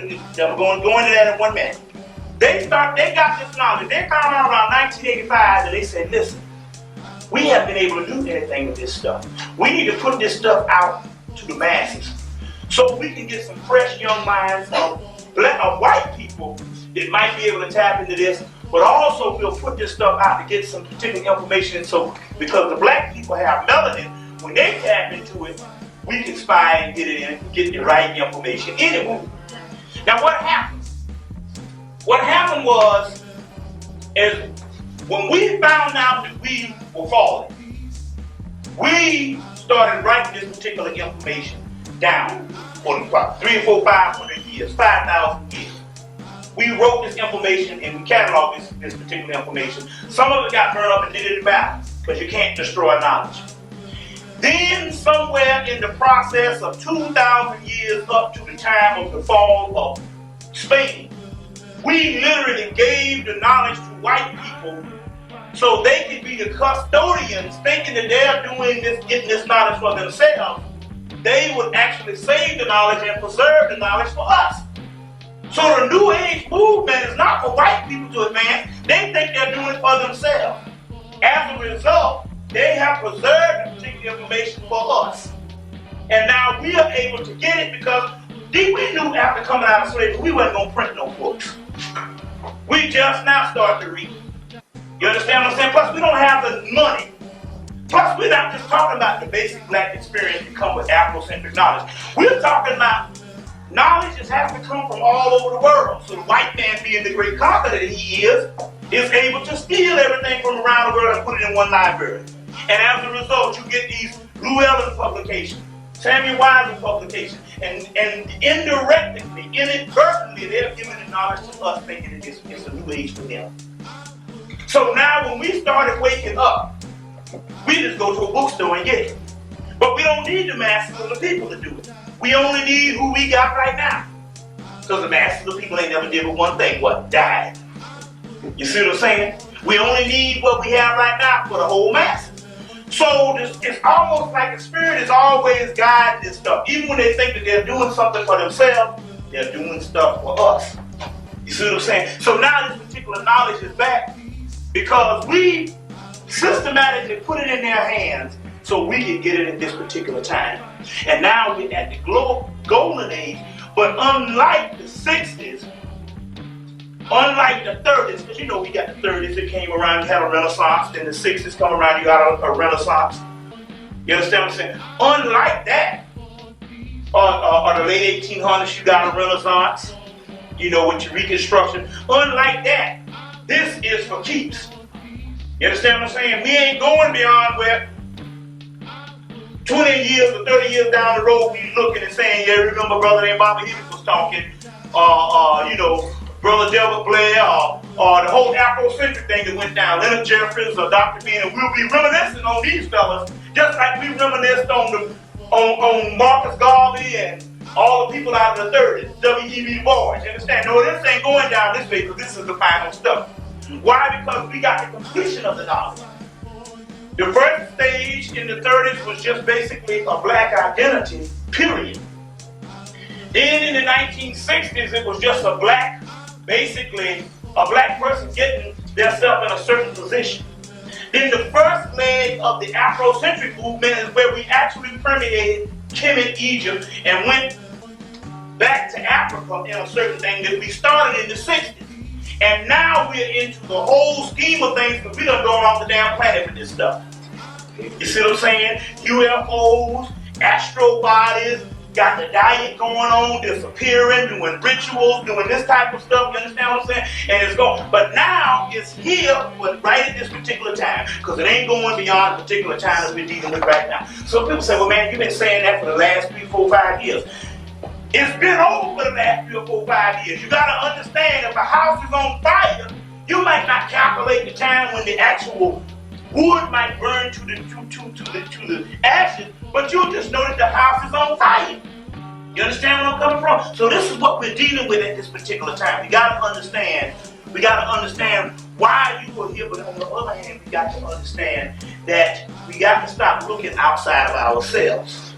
I'm going to go into that in 1 minute. They got this knowledge. They found out around 1985 and they said, listen, we haven't been able to do anything with this stuff. We need to put this stuff out to the masses so we can get some fresh young minds of white people that might be able to tap into this, but also we'll put this stuff out to get some particular information. So because the black people have melanin, when they tap into it, we can spy and get it in, get the right information anyway. Now what happened? What happened was, when we found out that we were falling, we started writing this particular information down for 300, 400, 500 years, 5,000 years. We wrote this information and we cataloged this particular information. Some of it got burned up and did it back because you can't destroy knowledge. Then somewhere in the process of 2,000 years up to the time of the fall of Spain, we literally gave the knowledge to white people so they could be the custodians, thinking that they're doing this, getting this knowledge for themselves. They would actually save the knowledge and preserve the knowledge for us. So the New Age movement is not for white people to advance. They think they're doing it for themselves. As a result, they have preserved the particular information for us. And now we are able to get it because we knew after coming out of slavery, we wasn't going to print no books. We just now start to read. You understand what I'm saying? Plus, we don't have the money. Plus, we're not just talking about the basic black experience that come with Afrocentric knowledge. We're talking about knowledge that has to come from all over the world. So the white man, being the great conqueror that he is able to steal everything from around the world and put it in one library. And as a result, you get these Llewellyn publications, Samuel Wiseman publications, and indirectly, inadvertently, they're giving the knowledge to us, thinking that it's a new age for them. So now when we started waking up, we just go to a bookstore and get it. But we don't need the masses of the people to do it. We only need who we got right now. Because the masses of the people ain't never did but one thing, what? Died. You see what I'm saying? We only need what we have right now for the whole masses. So it's almost like the spirit is always guiding this stuff. Even when they think that they're doing something for themselves, they're doing stuff for us. You see what I'm saying? So now this particular knowledge is back because we systematically put it in their hands so we can get it at this particular time. And now we're at the golden age, but unlike the 60s, unlike the 30s, because you know we got the 30s that came around, you had a renaissance, then the 60s come around, you got a renaissance. You understand what I'm saying? Unlike that, or the late 1800s, you got a renaissance, you know, with your reconstruction. Unlike that, this is for keeps. You understand what I'm saying? We ain't going beyond where 20 years or 30 years down the road, we looking and saying, yeah, remember brother named Bobby Hemmitt was talking, you know, Brother Delbert Blair, or the whole Afrocentric thing that went down, Leonard Jeffries or Dr. Bean, and we'll be reminiscing on these fellas, just like we reminisced on Marcus Garvey and all the people out of the 30s, W.E.B. Du Bois. You understand? No, this ain't going down this way because this is the final stuff. Why? Because we got the completion of the knowledge. The first stage in the 30s was just basically a black identity, period. Then in the 1960s, it was just basically a black person getting themselves in a certain position. Then the first leg of the Afrocentric movement is where we actually permeated Kemet, Egypt, and went back to Africa in a certain thing that we started in the 60s. And now we're into the whole scheme of things because we done gone off the damn planet with this stuff. You see what I'm saying? UFOs, astro bodies, got the diet going on, disappearing, doing rituals, doing this type of stuff, you understand what I'm saying? And it's going, but now it's here, but right at this particular time, because it ain't going beyond the particular time that we're dealing with right now. So people say, well man, you've been saying that for the last 3, 4, 5 years. It's been over the last 3 or 4, 5 years. You gotta understand, if a house is on fire, you might not calculate the time when the actual wood might burn to the ashes, but you'll just know that the house is on fire. You understand where I'm coming from? So this is what we're dealing with at this particular time. We gotta understand why you were here, but on the other hand, we got to understand that we got to stop looking outside of ourselves.